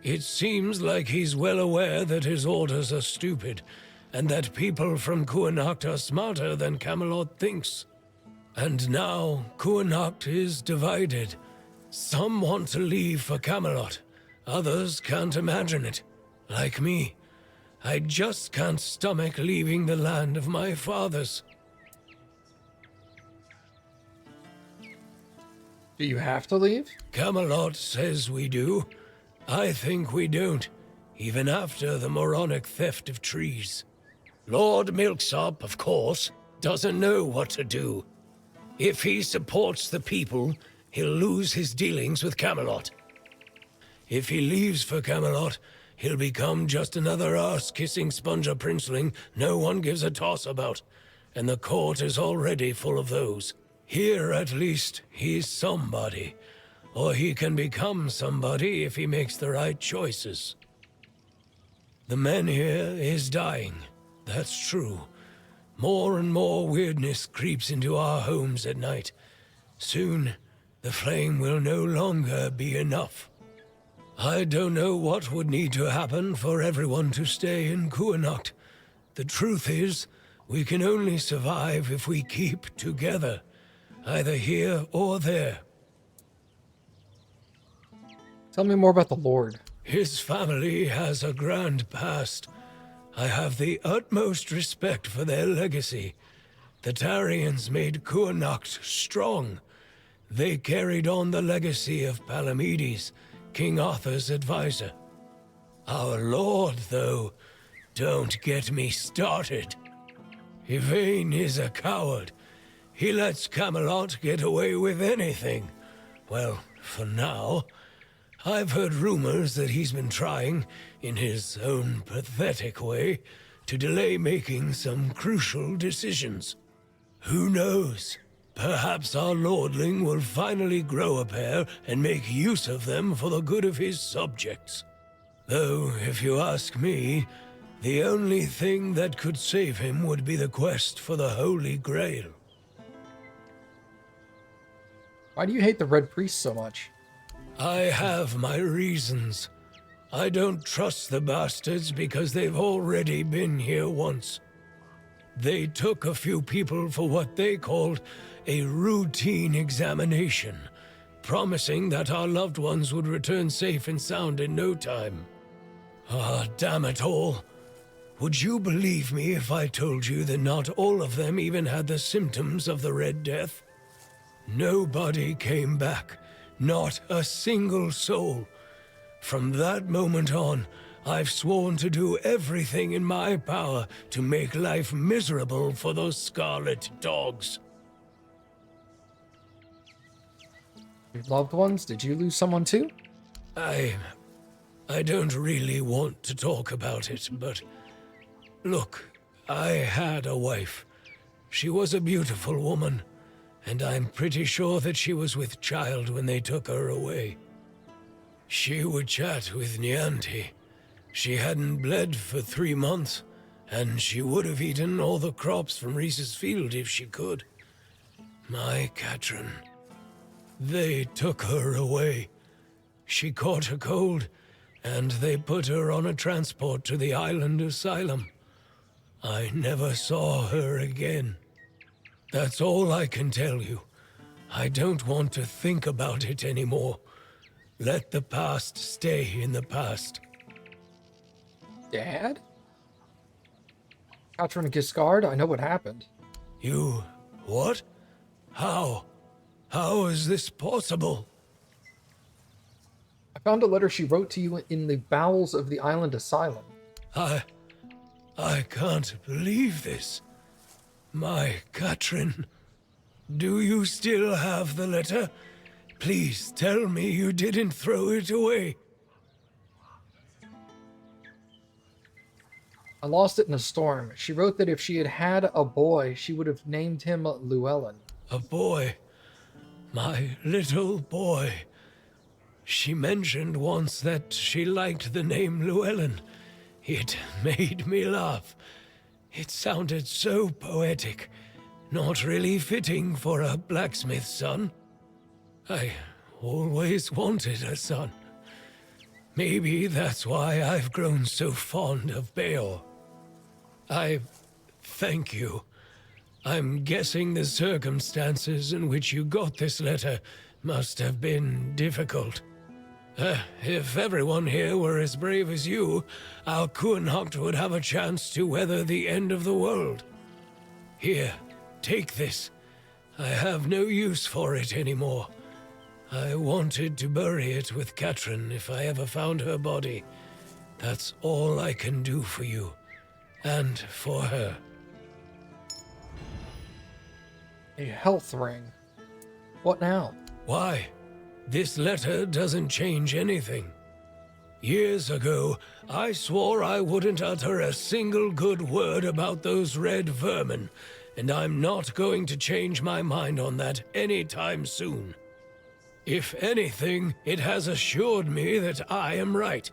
It seems like he's well aware that his orders are stupid, and that people from Kuanacht are smarter than Camelot thinks. And now, Kuanacht is divided. Some want to leave for Camelot. Others can't imagine it. Like me. I just can't stomach leaving the land of my fathers. Do you have to leave? Camelot says we do. I think we don't, even after the moronic theft of trees. Lord Milksop, of course, doesn't know what to do. If he supports the people, he'll lose his dealings with Camelot. If he leaves for Camelot, he'll become just another arse-kissing sponger princeling no one gives a toss about, and the court is already full of those. Here, at least, he's somebody, or he can become somebody if he makes the right choices. The men here is dying, that's true. More and more weirdness creeps into our homes at night. Soon, the flame will no longer be enough. I don't know what would need to happen for everyone to stay in Kuanacht. The truth is, we can only survive if we keep together, either here or there. Tell me more about the Lord. His family has a grand past. I have the utmost respect for their legacy. The Tarians made Kuanacht strong. They carried on the legacy of Palamedes, King Arthur's advisor. Our lord, though, don't get me started. Yvain is a coward. He lets Camelot get away with anything. Well, for now. I've heard rumors that he's been trying, in his own pathetic way, to delay making some crucial decisions. Who knows? Perhaps our lordling will finally grow a pair and make use of them for the good of his subjects. Though, if you ask me, the only thing that could save him would be the quest for the Holy Grail. Why do you hate the Red Priest so much? I have my reasons. I don't trust the bastards because they've already been here once. They took a few people for what they called a routine examination, promising that our loved ones would return safe and sound in no time. Ah, damn it all. Would you believe me if I told you that not all of them even had the symptoms of the Red Death? Nobody came back. Not a single soul. From that moment on, I've sworn to do everything in my power to make life miserable for those scarlet dogs. Your loved ones? Did you lose someone too? I don't really want to talk about it, but look, I had a wife. She was a beautiful woman. And I'm pretty sure that she was with child when they took her away. She would chat with Nianti. She hadn't bled for 3 months, and she would have eaten all the crops from Reese's field if she could. My Katrin. They took her away. She caught a cold, and they put her on a transport to the island asylum. I never saw her again. That's all I can tell you. I don't want to think about it anymore. Let the past stay in the past. Dad? Katrin Giscard, I know what happened. You... what? How? How is this possible? I found a letter she wrote to you in the bowels of the island asylum. I can't believe this. My Katrin, do you still have the letter? Please tell me you didn't throw it away. I lost it in a storm. She wrote that if she had had a boy, she would have named him Llewellyn. A boy. My little boy. She mentioned once that she liked the name Llewellyn. It made me laugh. It sounded so poetic, not really fitting for a blacksmith's son. I always wanted a son. Maybe that's why I've grown so fond of Baal. I thank you. I'm guessing the circumstances in which you got this letter must have been difficult. If everyone here were as brave as you, our Kuhnhocht would have a chance to weather the end of the world. Here, take this. I have no use for it anymore. I wanted to bury it with Katrin if I ever found her body. That's all I can do for you, and for her. A health ring. What now? Why? This letter doesn't change anything. Years ago, I swore I wouldn't utter a single good word about those red vermin, and I'm not going to change my mind on that anytime soon. If anything, it has assured me that I am right.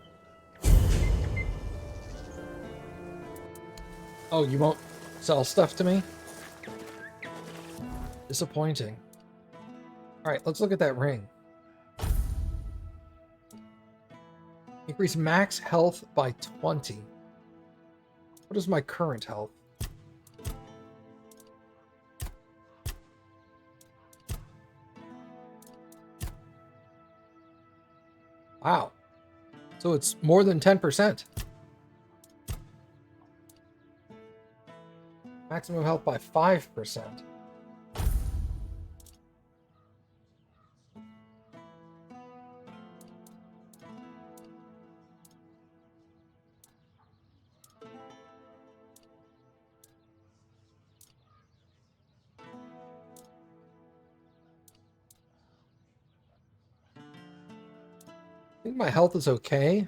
Oh, you won't sell stuff to me? Disappointing. Alright, let's look at that ring. Increase max health by 20. What is my current health? Wow. So it's more than 10%. Maximum health by 5%. I think my health is okay.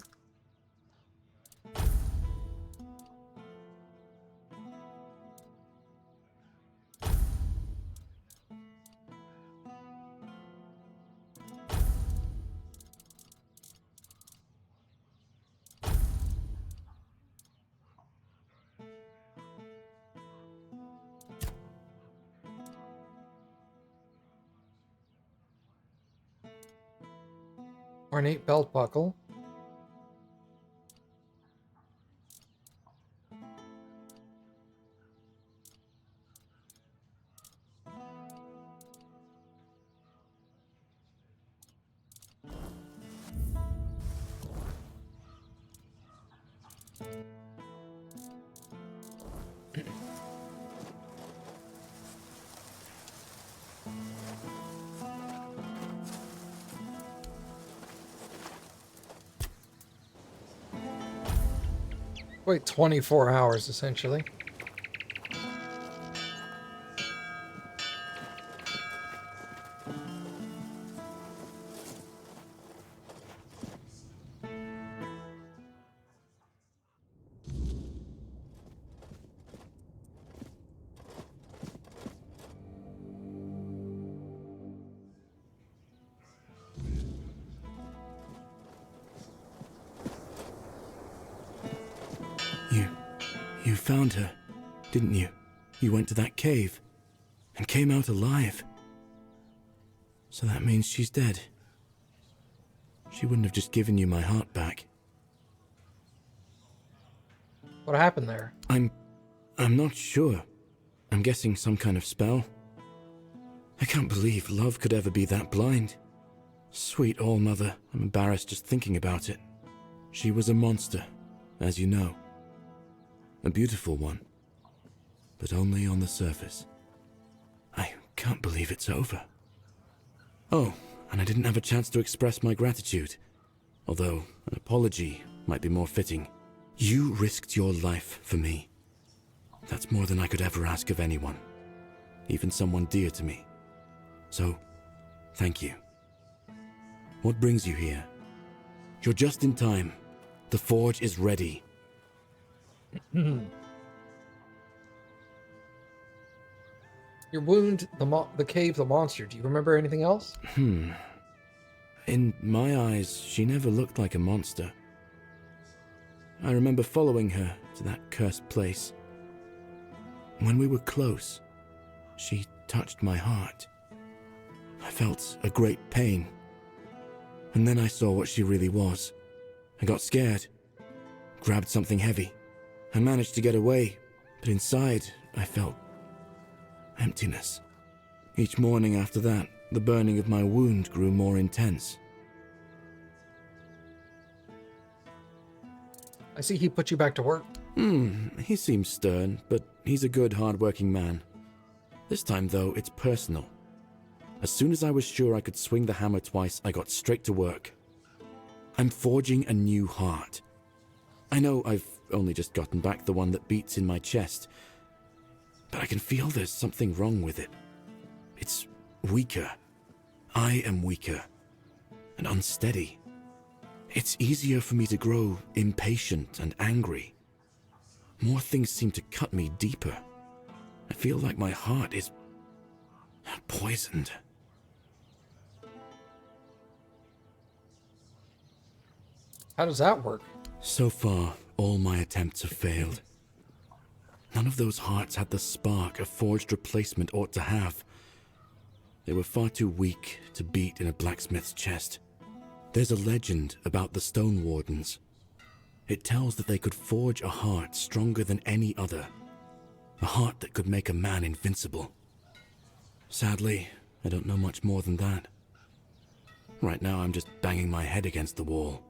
Ornate belt buckle. Wait 24 hours, essentially. You found her, didn't you? You went to that cave and came out alive. So that means she's dead. She wouldn't have just given you my heart back. What happened there? I'm not sure. I'm guessing some kind of spell. I can't believe love could ever be that blind. Sweet All-Mother, I'm embarrassed just thinking about it. She was a monster, as you know. A beautiful one, but only on the surface. I can't believe it's over. Oh, and I didn't have a chance to express my gratitude, although an apology might be more fitting. You risked your life for me. That's more than I could ever ask of anyone, even someone dear to me. So, thank you. What brings you here? You're just in time. The forge is ready. Your wound, the cave, the monster. Do you remember anything else? In my eyes, she never looked like a monster. I remember following her to that cursed place. When we were close, she touched my heart. I felt a great pain. And then I saw what she really was. I got scared, grabbed something heavy. I managed to get away, but inside I felt emptiness. Each morning after that, the burning of my wound grew more intense. I see he put you back to work. He seems stern, but he's a good, hard-working man. This time, though, it's personal. As soon as I was sure I could swing the hammer twice, I got straight to work. I'm forging a new heart. I know I've only just gotten back the one that beats in my chest, but I can feel there's something wrong with it. It's weaker. I am weaker and unsteady. It's easier for me to grow impatient and angry. More things seem to cut me deeper. I feel like my heart is poisoned. How does that work? So far, all my attempts have failed. None of those hearts had the spark a forged replacement ought to have. They were far too weak to beat in a blacksmith's chest. There's a legend about the Stone Wardens. It tells that they could forge a heart stronger than any other. A heart that could make a man invincible. Sadly, I don't know much more than that. Right now, I'm just banging my head against the wall.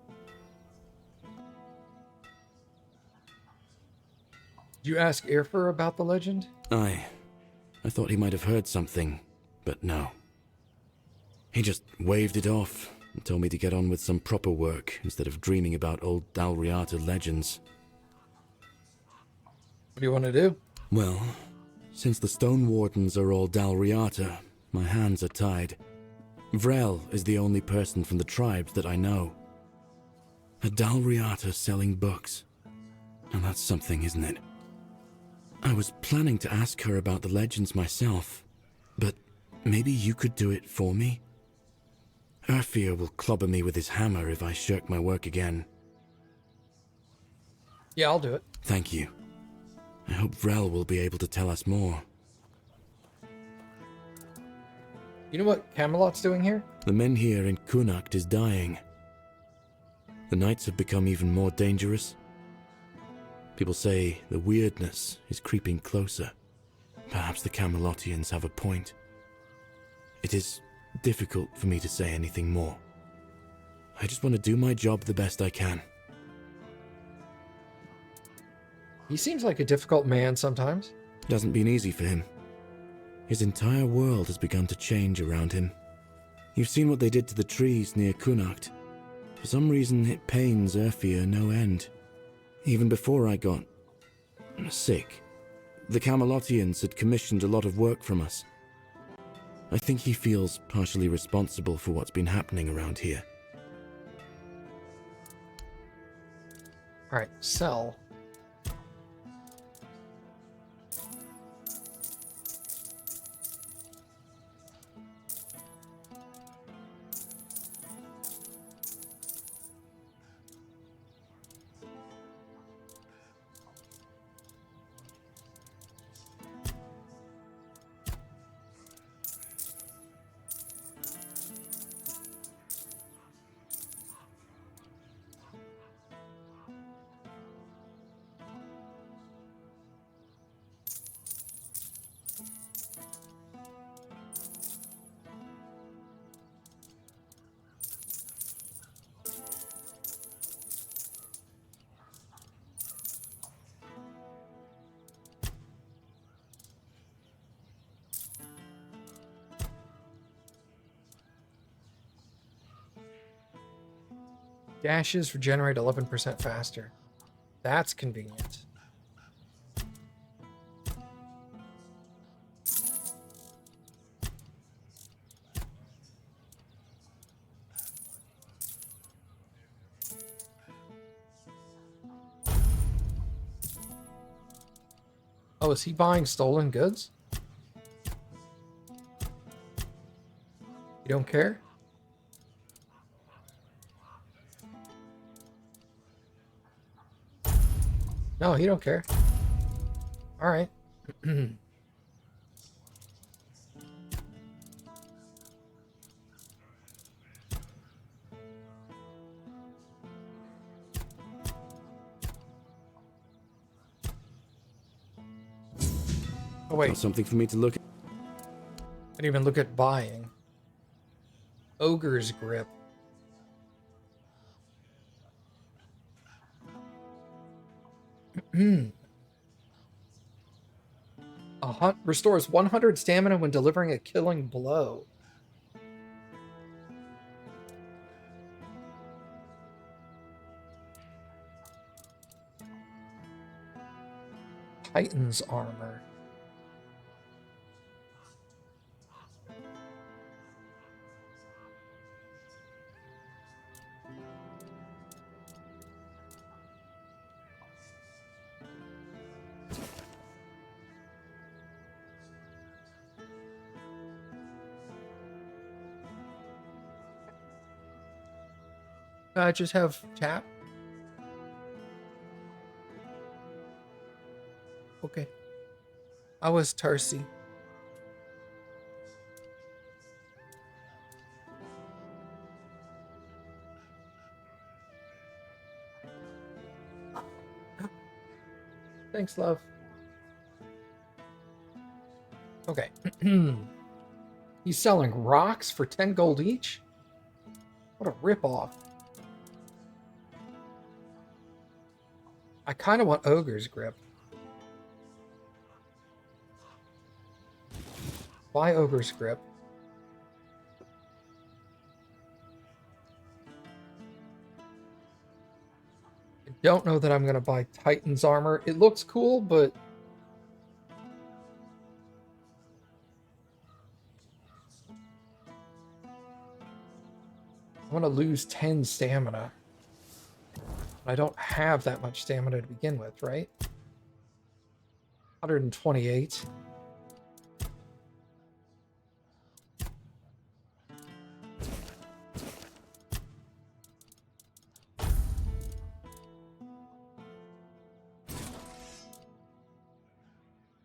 Did you ask Irfer about the legend? I thought he might have heard something, but no. He just waved it off and told me to get on with some proper work instead of dreaming about old Dalriata legends. What do you want to do? Well, since the Stone Wardens are all Dalriata, my hands are tied. Vrel is the only person from the tribes that I know. A Dalriata selling books. And that's something, isn't it? I was planning to ask her about the legends myself, but maybe you could do it for me? Urfir will clobber me with his hammer if I shirk my work again. Yeah, I'll do it. Thank you. I hope Vrel will be able to tell us more. You know what Camelot's doing here? The men here in Kunakt is dying. The nights have become even more dangerous. People say the weirdness is creeping closer. Perhaps the Camelotians have a point. It is difficult for me to say anything more. I just want to do my job the best I can. He seems like a difficult man sometimes. It hasn't been easy for him. His entire world has begun to change around him. You've seen what they did to the trees near Kunakt. For some reason, it pains Urfir no end. Even before I got sick, the Camelotians had commissioned a lot of work from us. I think he feels partially responsible for what's been happening around here. Alright, sell. Dashes regenerate 11% faster. That's convenient. Oh, is he buying stolen goods? You don't care? No, he don't care. All right. Oh, wait. Got something for me to look at? I didn't even look at buying. Ogre's Grip. Restores 100 stamina when delivering a killing blow. Titan's armor. I just have tap. Okay. I was Tarsi. Thanks, love. Okay. He's selling rocks for 10 gold each? What a ripoff. I kind of want Ogre's Grip. Buy Ogre's Grip. I don't know that I'm going to buy Titan's armor. It looks cool, but... I want to lose 10 stamina. I don't have that much stamina to begin with, right? 128.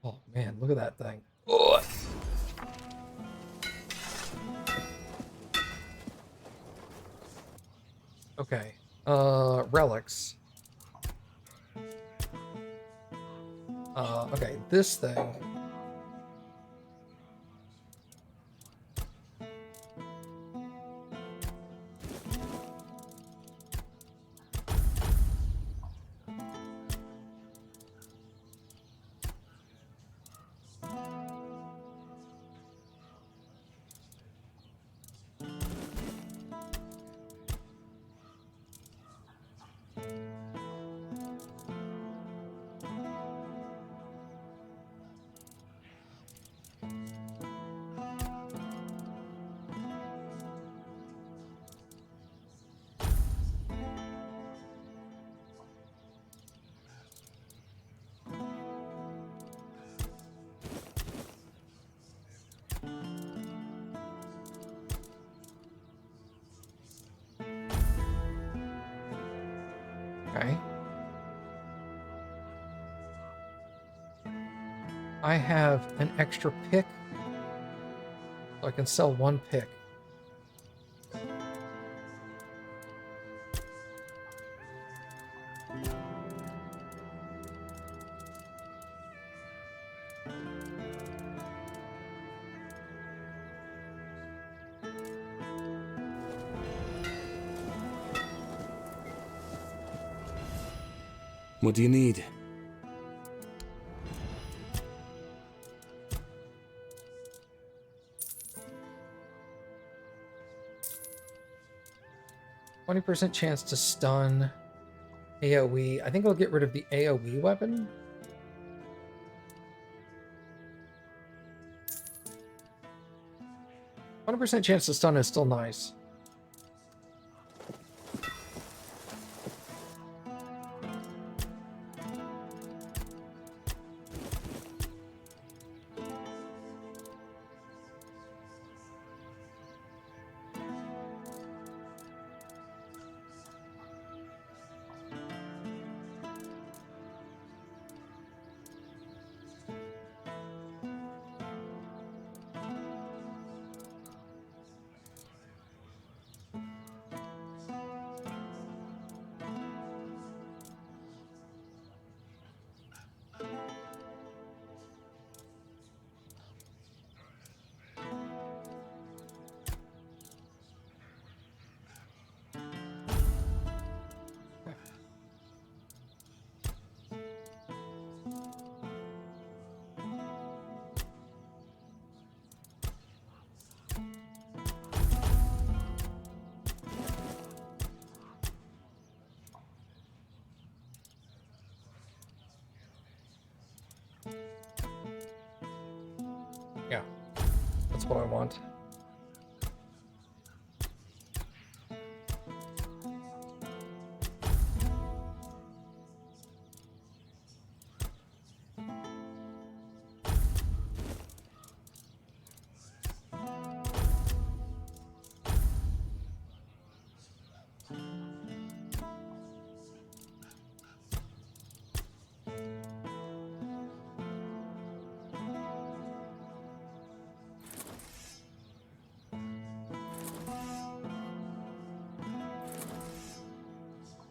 Oh man, look at that thing. Oh. Okay. Relics. Okay, this thing. Okay. I have an extra pick, so I can sell one pick. What do you need? %20 chance to stun AoE. I think I'll get rid of the AoE weapon. %20 chance to stun is still nice. That's what I want.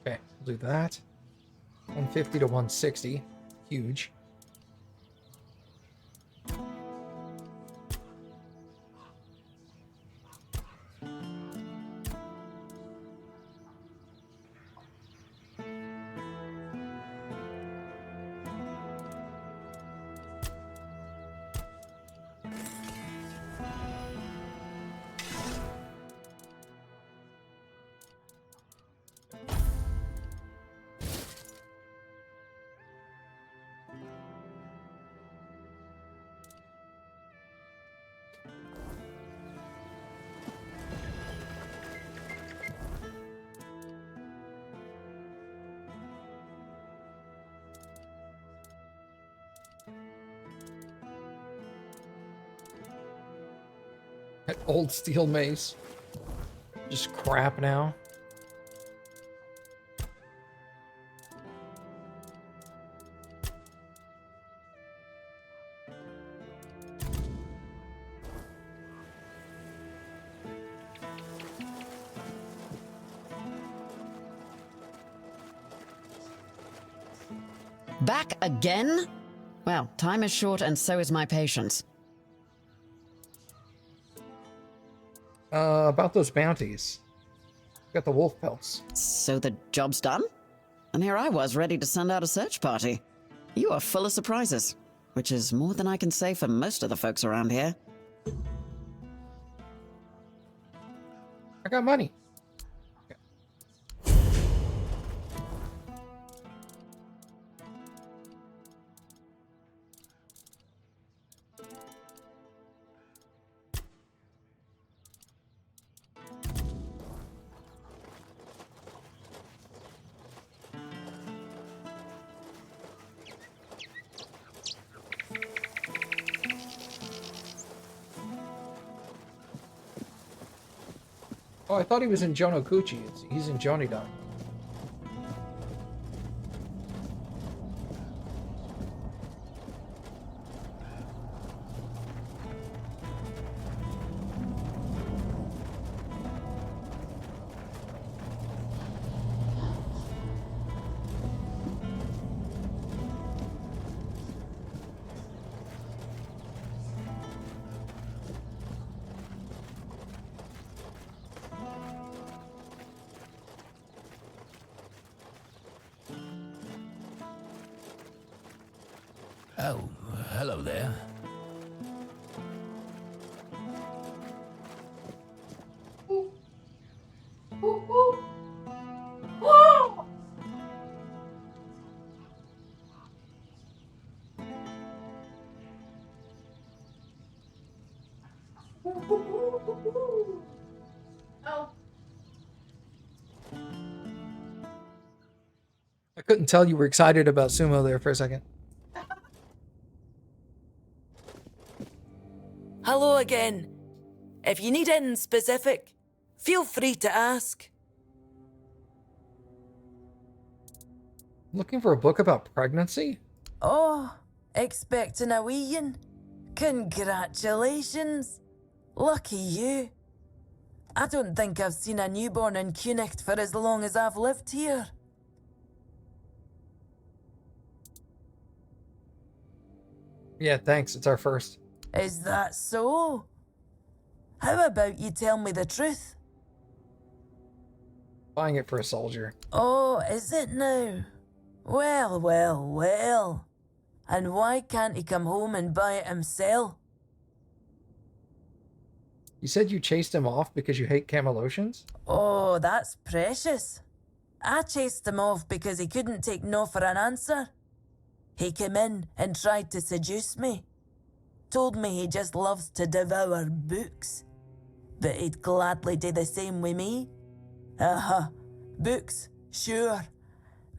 Okay, we'll do that. 150 to 160. Huge. That old steel mace. Just crap now. Back again? Well, time is short and so is my patience. About those bounties. Got the wolf pelts. So the job's done? And here I was ready to send out a search party. You are full of surprises, which is more than I can say for most of the folks around here. I got money. Oh, I thought he was in Jonokuchi. He's in Jonidan. Oh, hello there. I couldn't tell you were excited about sumo there for a second. Hello again. If you need anything specific, feel free to ask. Looking for a book about pregnancy? Oh, expecting a wee one? Congratulations. Lucky you. I don't think I've seen a newborn in Cunicht for as long as I've lived here. Yeah, thanks. It's our first. Is that so? How about you tell me the truth? Buying it for a soldier. Oh, is it now? Well, well, well. And why can't he come home and buy it himself? You said you chased him off because you hate Camelosians? Oh, that's precious. I chased him off because he couldn't take no for an answer. He came in and tried to seduce me. told me he just loves to devour books. But he'd gladly do the same with me. Books, sure.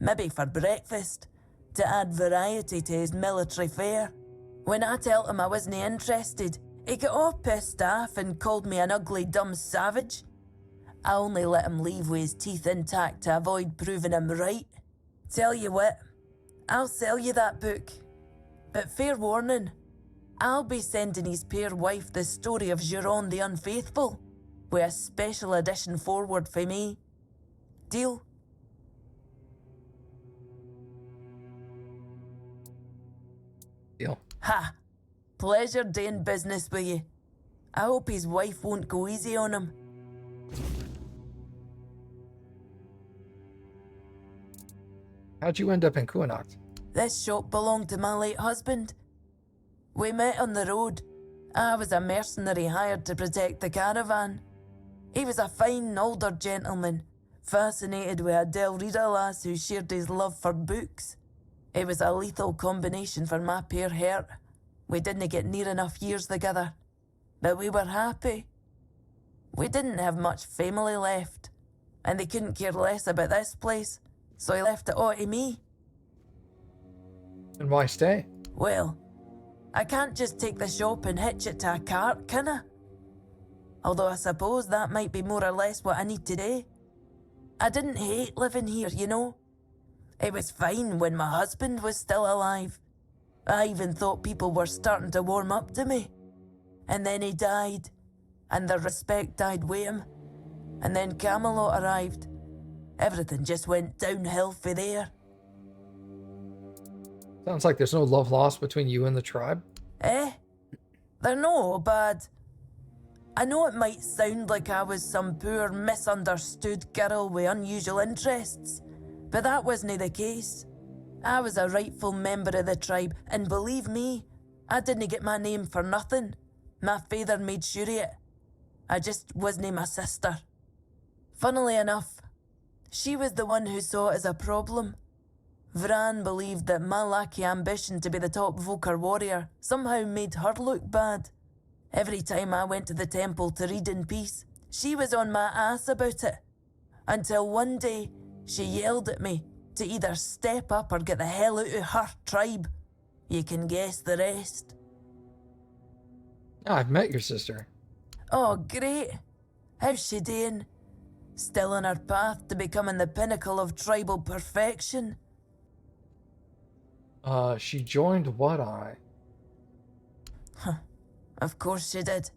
Maybe for breakfast, to add variety to his military fare. When I told him I wasn't interested, he got all pissed off and called me an ugly, dumb savage. I only let him leave with his teeth intact to avoid proving him right. Tell you what, I'll sell you that book. But fair warning, I'll be sending his poor wife the story of Giron the Unfaithful, with a special edition forward for me. Deal? Deal. Ha! Pleasure doing business with you. I hope his wife won't go easy on him. How'd you end up in Kuanacht? This shop belonged to my late husband. We met on the road. I was a mercenary hired to protect the caravan. He was a fine older gentleman, fascinated with a Del Rita lass who shared his love for books. It was a lethal combination for my poor heart. We didn't get near enough years together, but we were happy. We didn't have much family left, and they couldn't care less about this place, so he left it all to me. And why stay? Well, I can't just take the shop and hitch it to a cart, can I? Although I suppose that might be more or less what I need today. I didn't hate living here, you know. It was fine when my husband was still alive. I even thought people were starting to warm up to me. And then he died, and the respect died with him. And then Camelot arrived. Everything just went downhill for there. Sounds like there's no love lost between you and the tribe. They're no bad. I know it might sound like I was some poor, misunderstood girl with unusual interests, but that wasn't the case. I was a rightful member of the tribe, and believe me, I didn't get my name for nothing. My father made sure of it. I just wasn't my sister. Funnily enough, she was the one who saw it as a problem. Vran believed that my lack of ambition to be the top Volker warrior somehow made her look bad. Every time I went to the temple to read in peace, she was on my ass about it. Until one day, she yelled at me to either step up or get the hell out of her tribe. You can guess the rest. I've met your sister. Oh, great. How's she doing? Still on her path to becoming the pinnacle of tribal perfection? She joined What Eye. Of course she did.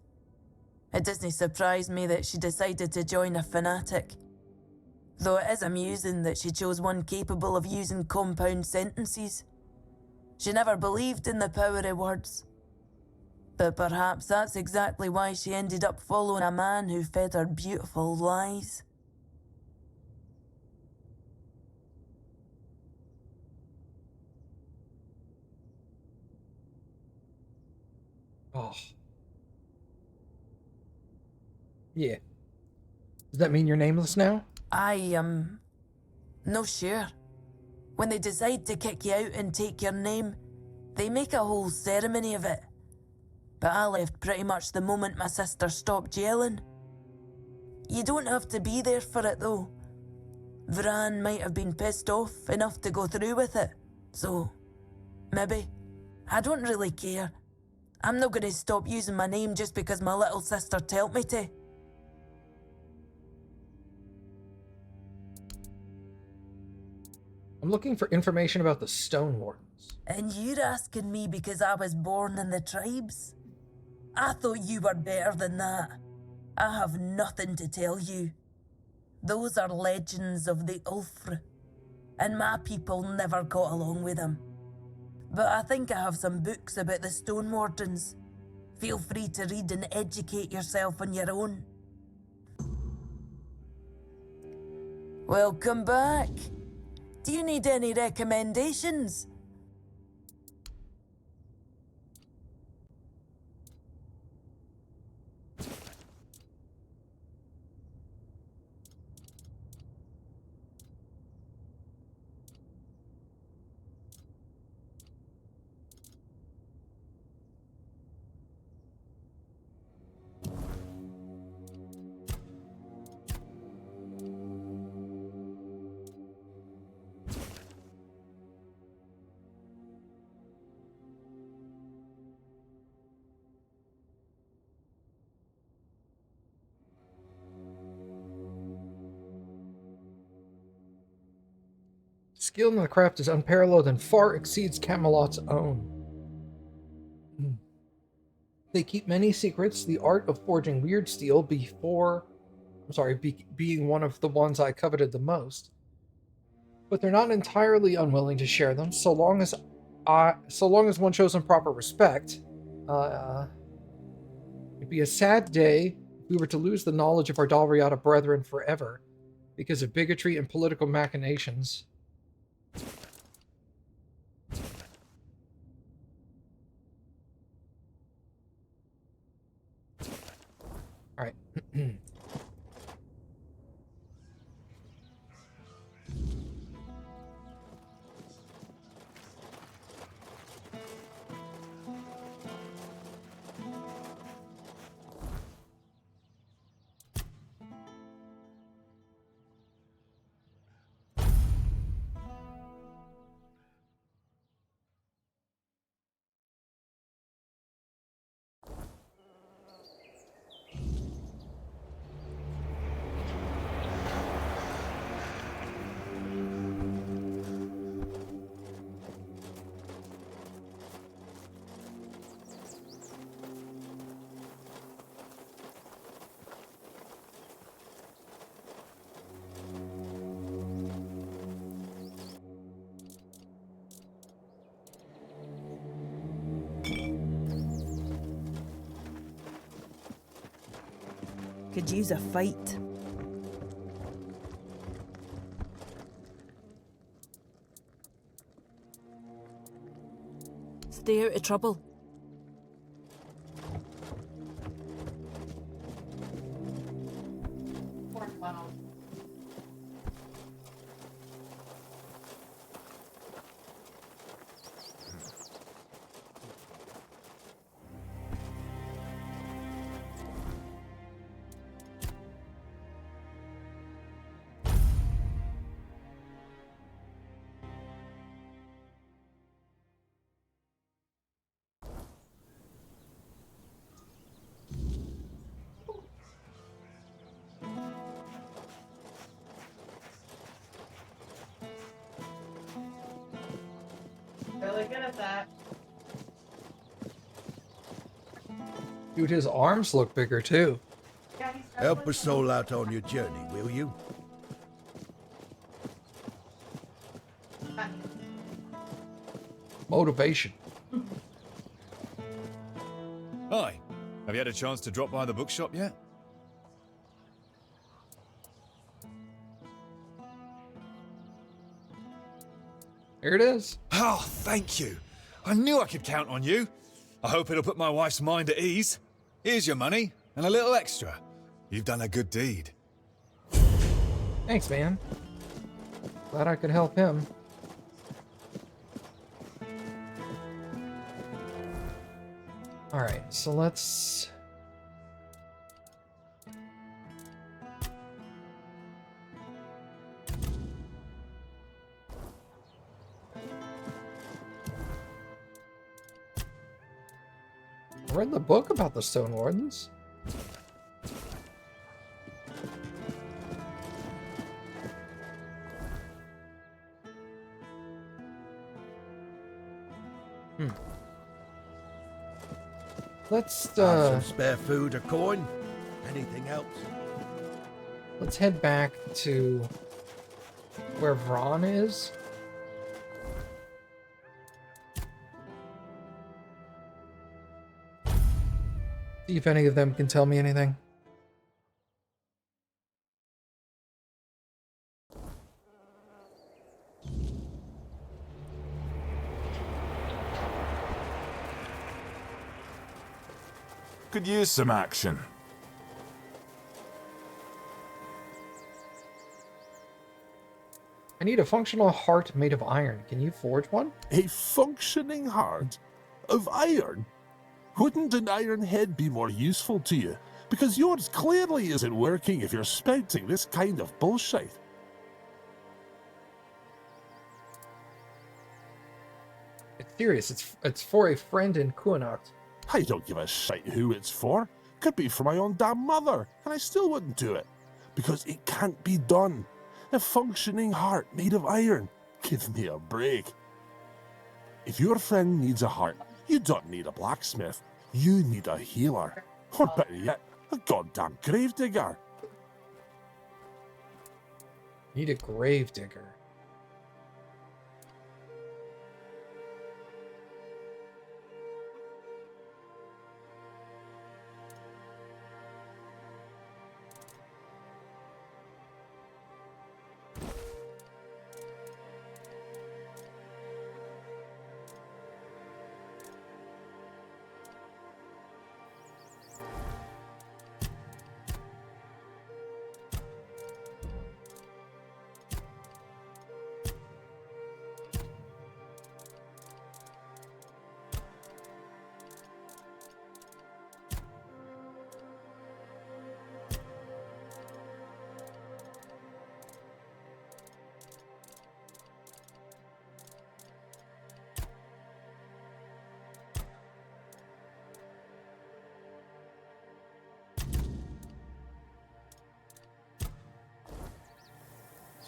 It doesn't surprise me that she decided to join a fanatic. Though it is amusing that she chose one capable of using compound sentences. She never believed in the power of words. But perhaps that's exactly why she ended up following a man who fed her beautiful lies. Oh. Yeah. Does that mean you're nameless now? No sure. When they decide to kick you out and take your name, they make a whole ceremony of it. But I left pretty much the moment my sister stopped yelling. You don't have to be there for it though. Vran might have been pissed off enough to go through with it. So, maybe. I don't really care. I'm not gonna stop using my name just because my little sister told me to. I'm looking for information about the Stone Wardens. And you're asking me because I was born in the tribes? I thought you were better than that. I have nothing to tell you. Those are legends of the Ulfr, and my people never got along with them. But I think I have some books about the Stone Wardens. Feel free to read and educate yourself on your own. Welcome back. Do you need any recommendations? Skill in the craft is unparalleled and far exceeds Camelot's own. They keep many secrets, the art of forging weird steel being one of the ones I coveted the most. But they're not entirely unwilling to share them, so long as one shows them proper respect. It'd be a sad day if we were to lose the knowledge of our Dalriada brethren forever because of bigotry and political machinations. Alright. Could use a fight. Stay out of trouble. Really good at that. Dude, his arms look bigger too. Yeah, he's Help definitely- a soul out on your journey, will you? Motivation. Hi. Have you had a chance to drop by the bookshop yet? Here it is. Oh, thank you. I knew I could count on you. I hope it'll put my wife's mind at ease. Here's your money and a little extra. You've done a good deed. Thanks, man. Glad I could help him. Alright, so let's... I read the book about the Stone Wardens. Let's Have some spare food or coin? Anything else? let's head back to where Vron is. See if any of them can tell me anything. Could use some action. I need a functional heart made of iron. Can you forge one? A functioning heart of iron? Wouldn't an iron head be more useful to you? Because yours clearly isn't working if you're spouting this kind of bullshit. It's serious. It's for a friend in Kuanacht. I don't give a shit who it's for. Could be for my own damn mother, and I still wouldn't do it. Because it can't be done. A functioning heart made of iron. Give me a break. If your friend needs a heart, you don't need a blacksmith. You need a healer. Or better yet, a goddamn gravedigger. Need a gravedigger.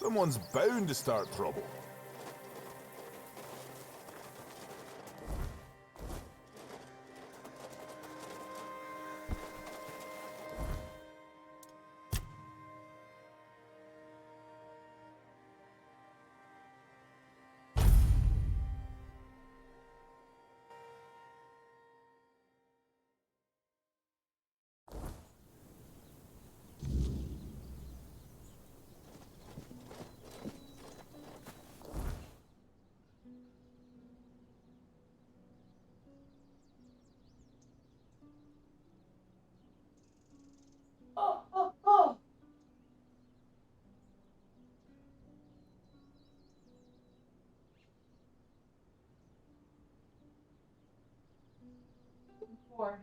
Someone's bound to start trouble. Oh, oh, oh. Four.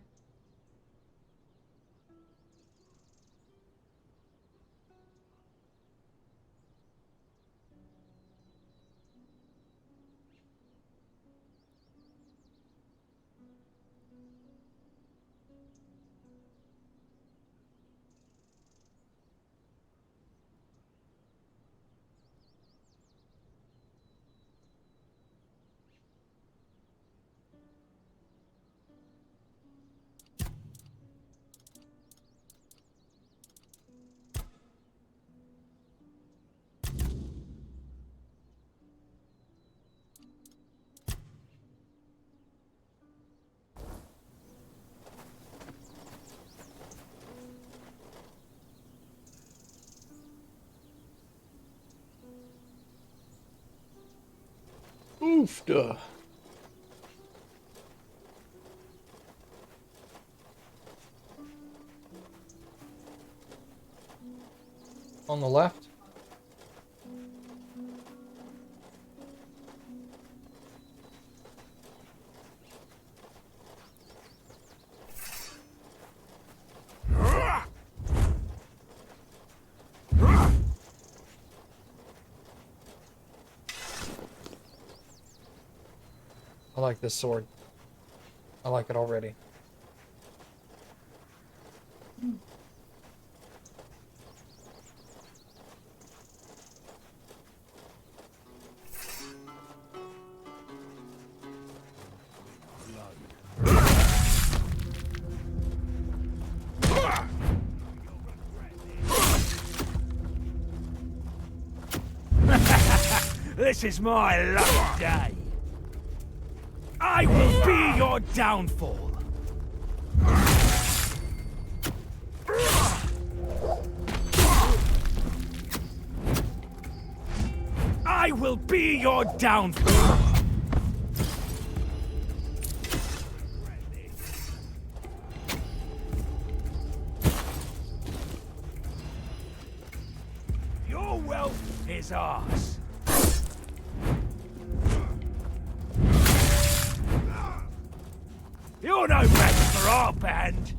Oofda. On the left. I like this sword. I like it already. This is my lucky day. I will be your downfall. I will be your downfall. Your wealth is ours. You're no match for our band.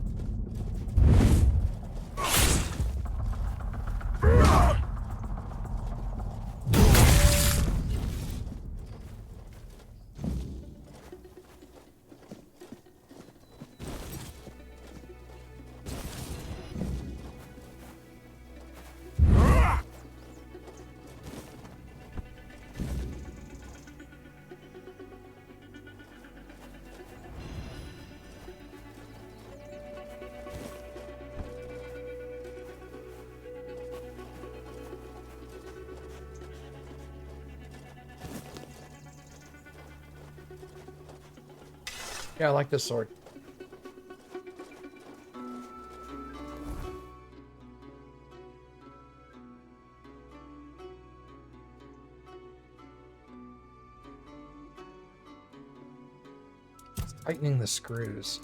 Yeah, I like this sword. Tightening the screws.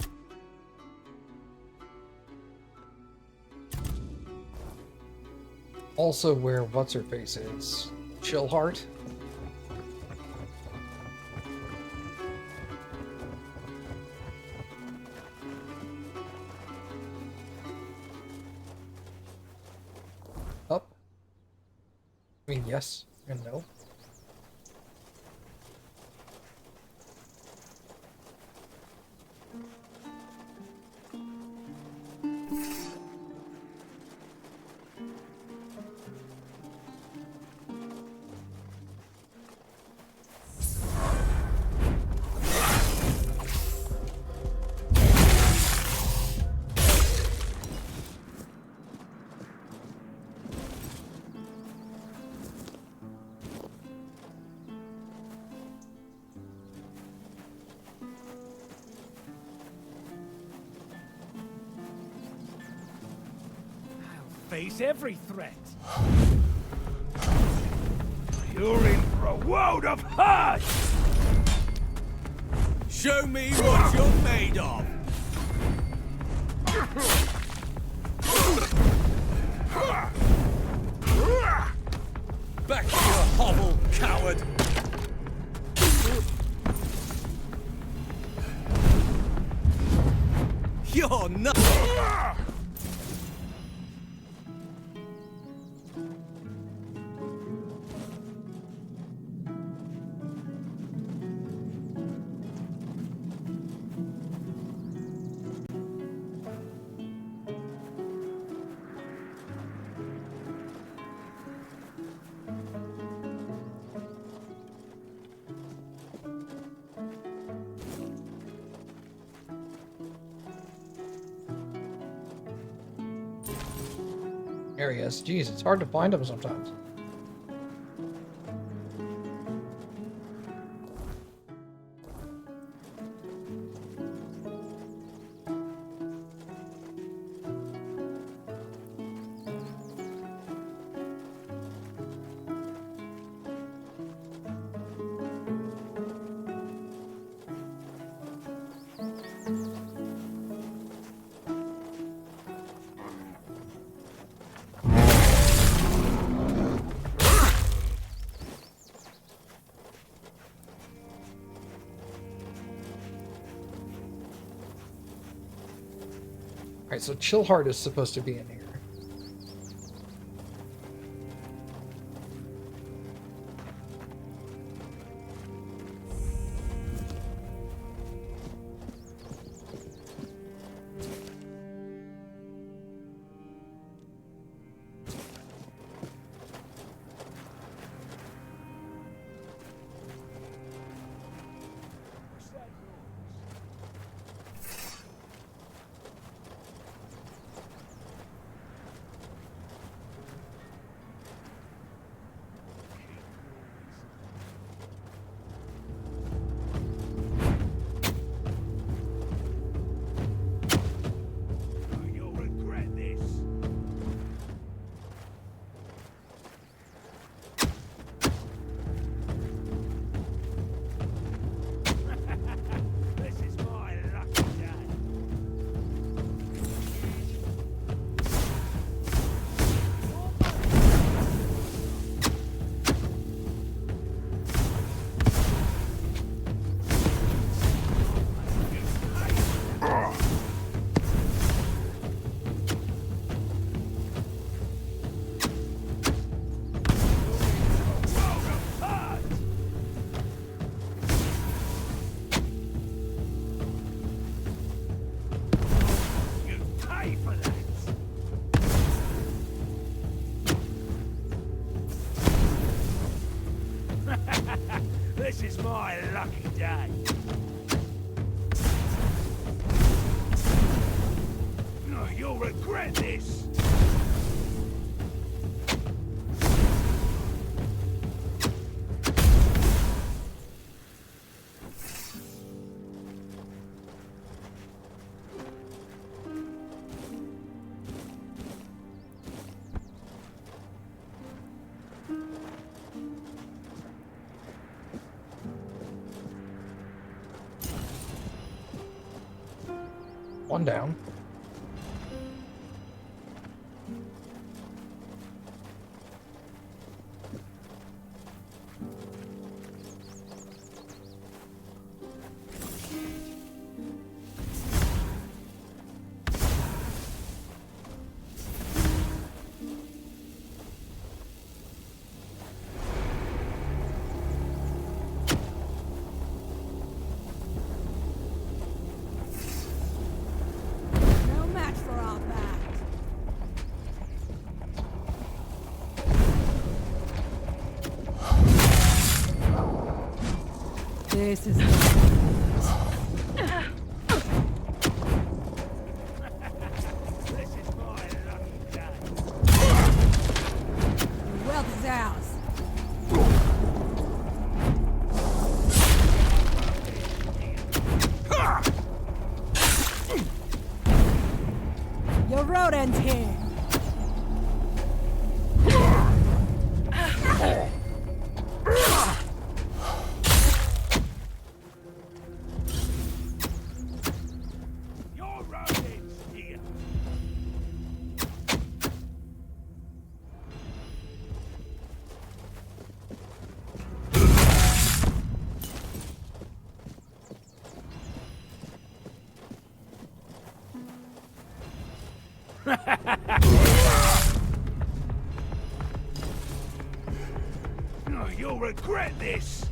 Also where what's-her-face is. Chillheart. Up. I mean, yes and no. Face every threat. You're in for a world of hurt! Show me what you're made of! Back to your hovel, coward! You're not. There he is. Jeez, it's hard to find him sometimes. Alright, so Chillheart is supposed to be in here. This is my lucky day. Oh, you'll regret this. One down. No match for our back. This is the wealth is ours. Your road ends here. Your road ends here. Oh, you'll regret this.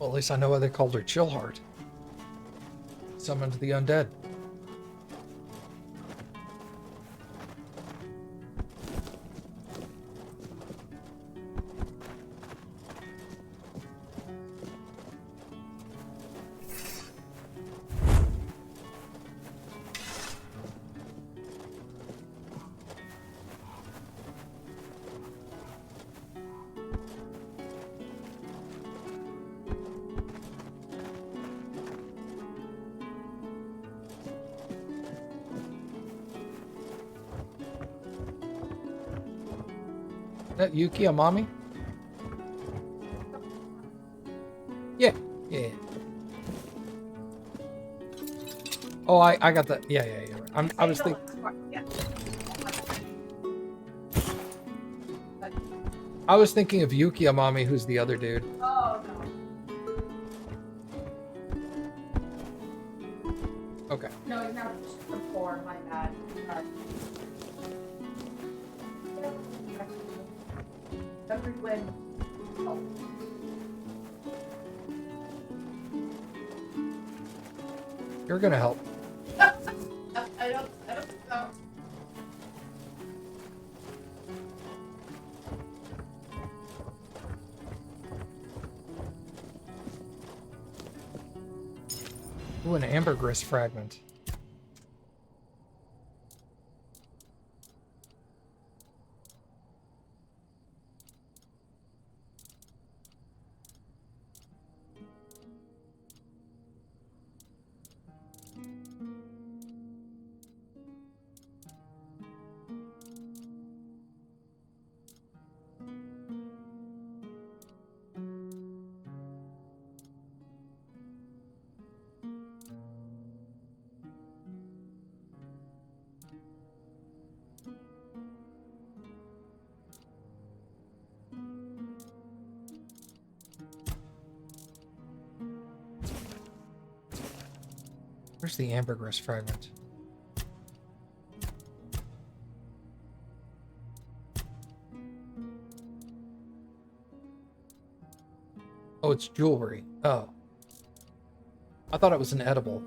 Well, at least I know why they called her Chillheart. Summoned the undead. That Yuki Amami? Yeah, yeah. Oh, I got that. Yeah. I was thinking. I was thinking of Yuki Amami, who's the other dude. Oh no. Okay. No, he's not from 4, my bad. Every win. Oh. You're gonna help. I don't know. Ooh, an ambergris fragment. Where's the ambergris fragment? Oh, it's jewelry. Oh. I thought it was an edible.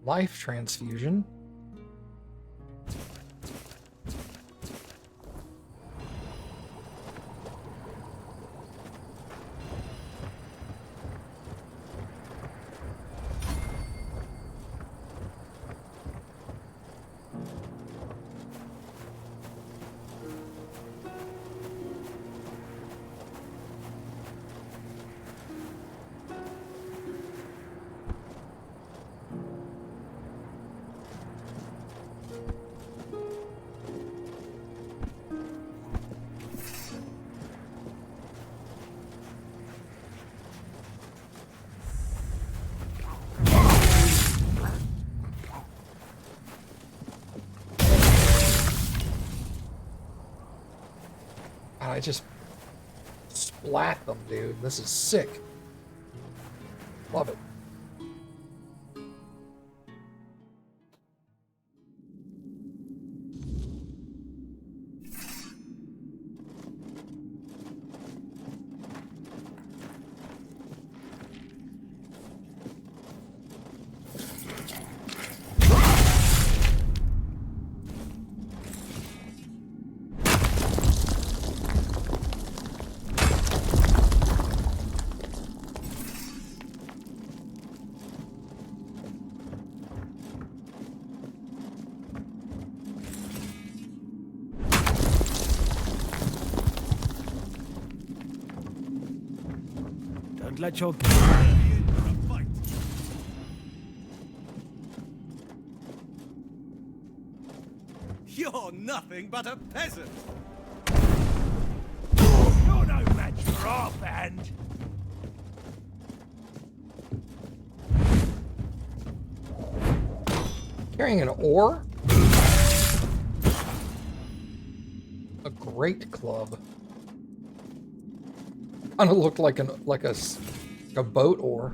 Life transfusion. I just splat them, dude. This is sick. Love it. Don't let your... You're nothing but a peasant. You're no match for our band. Carrying an ore? A great club. Kind of looked like a boat oar.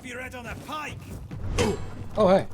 Your head on a pike. Oh, hey.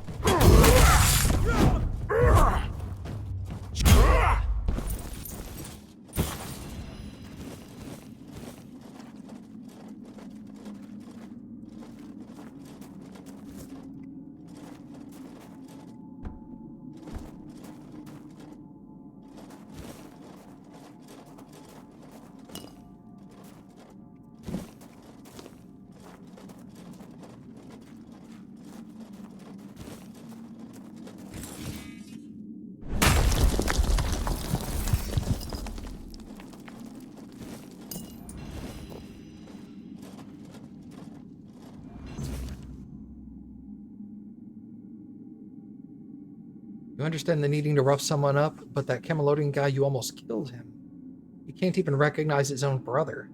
You understand the needing to rough someone up, but that Camelodian guy, you almost killed him. He can't even recognize his own brother.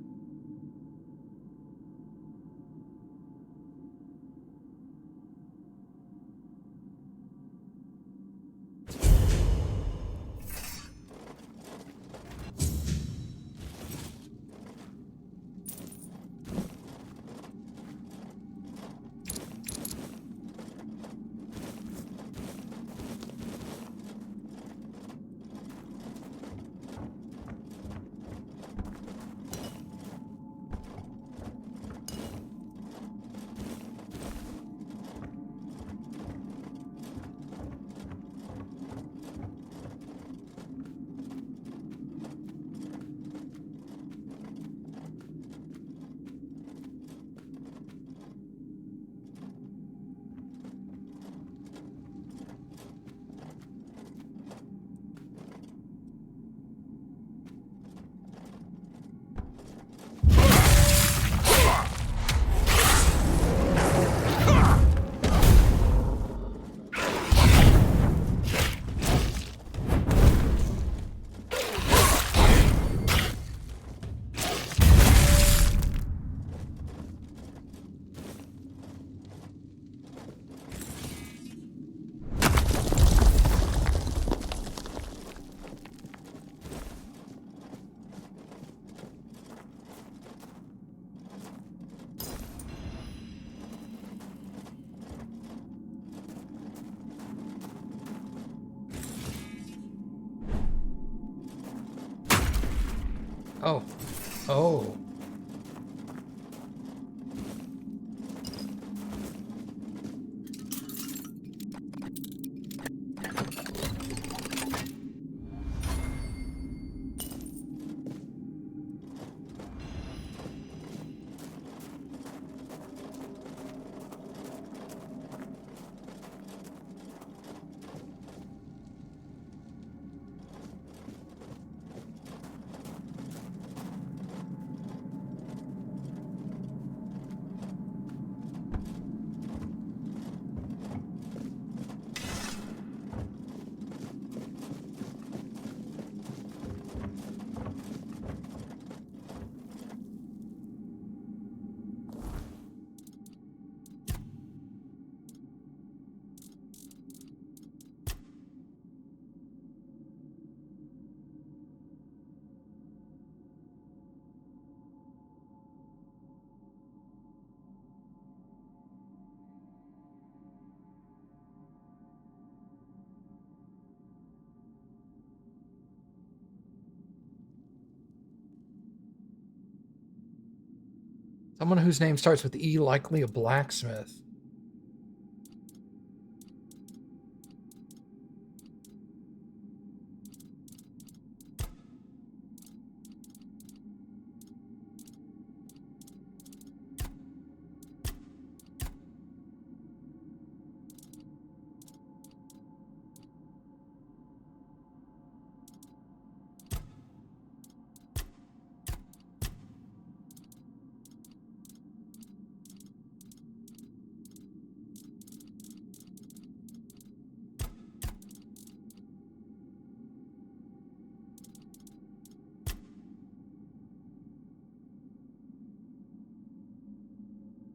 Oh. Oh. Someone whose name starts with E, likely a blacksmith.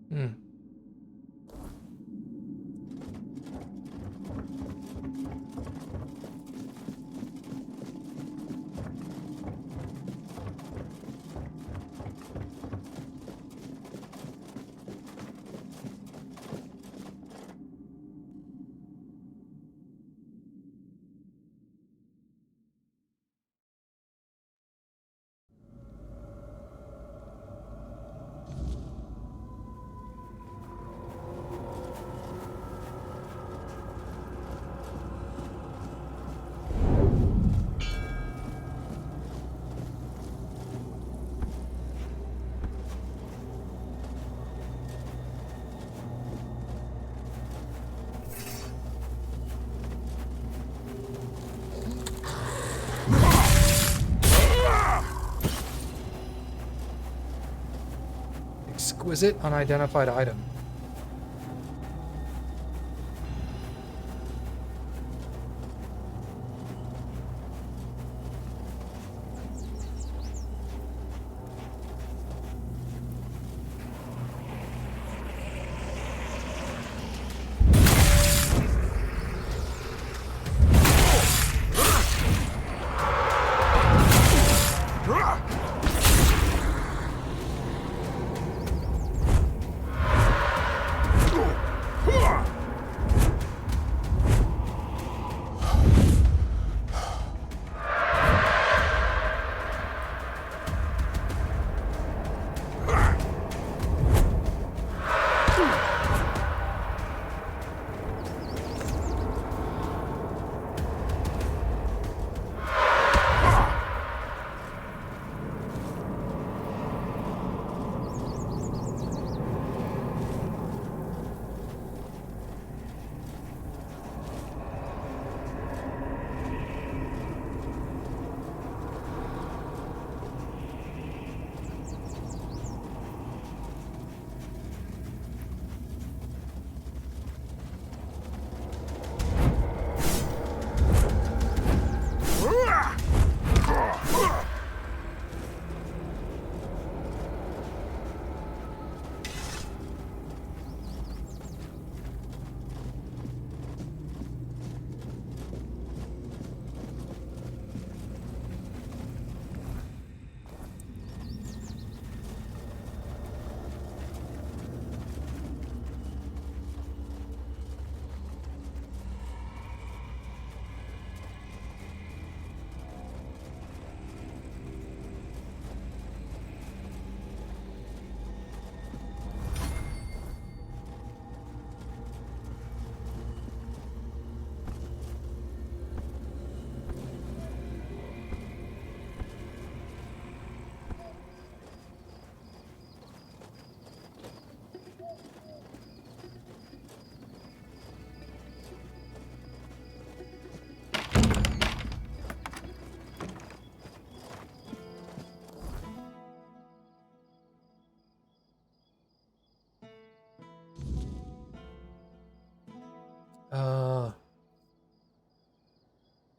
Hmm. Exquisite unidentified item.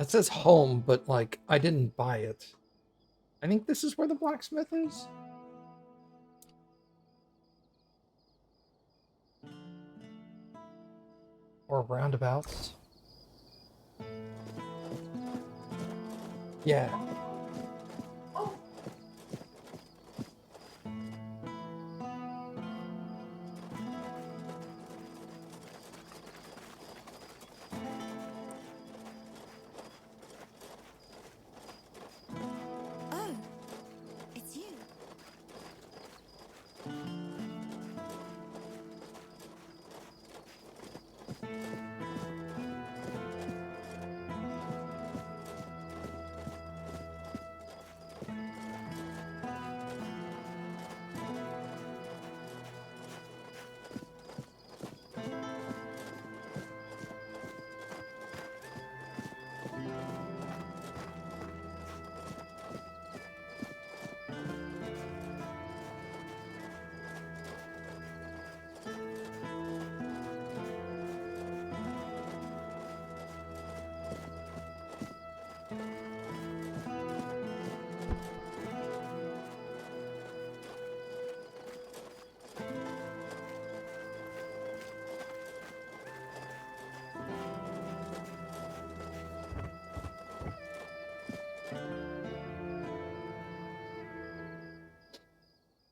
it says home, but like I didn't buy it. I think this is where the blacksmith is. Or roundabouts. Yeah. Oh, it's you.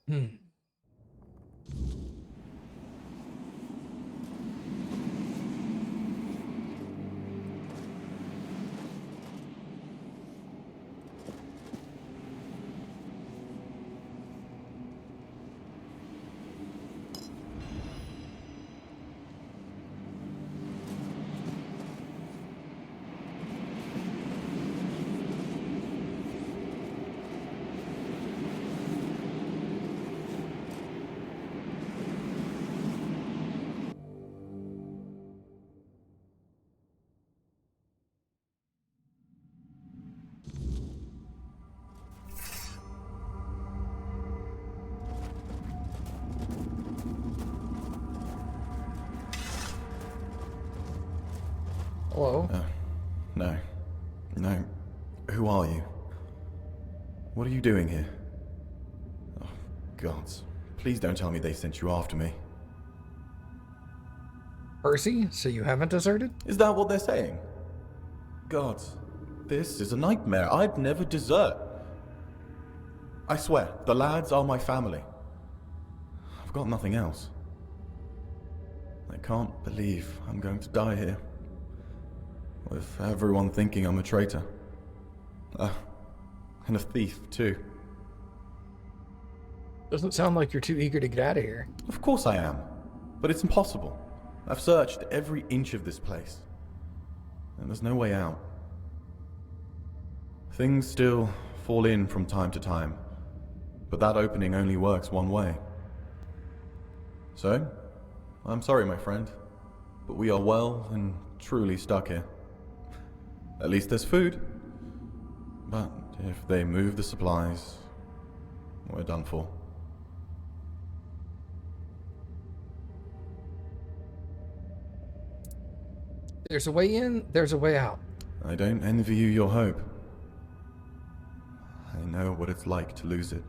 Hmm. Hello? No. No. Who are you? What are you doing here? Oh, gods. Please don't tell me they sent you after me. Percy, so you haven't deserted? Is that what they're saying? Gods, this is a nightmare. I'd never desert. I swear, the lads are my family. I've got nothing else. I can't believe I'm going to die here. With everyone thinking I'm a traitor. And a thief, too. Doesn't sound like you're too eager to get out of here. Of course I am. But it's impossible. I've searched every inch of this place. And there's no way out. Things still fall in from time to time. But that opening only works one way. So, I'm sorry, my friend. But we are well and truly stuck here. At least there's food. But if they move the supplies, we're done for. There's a way in, there's a way out. I don't envy you your hope. I know what it's like to lose it.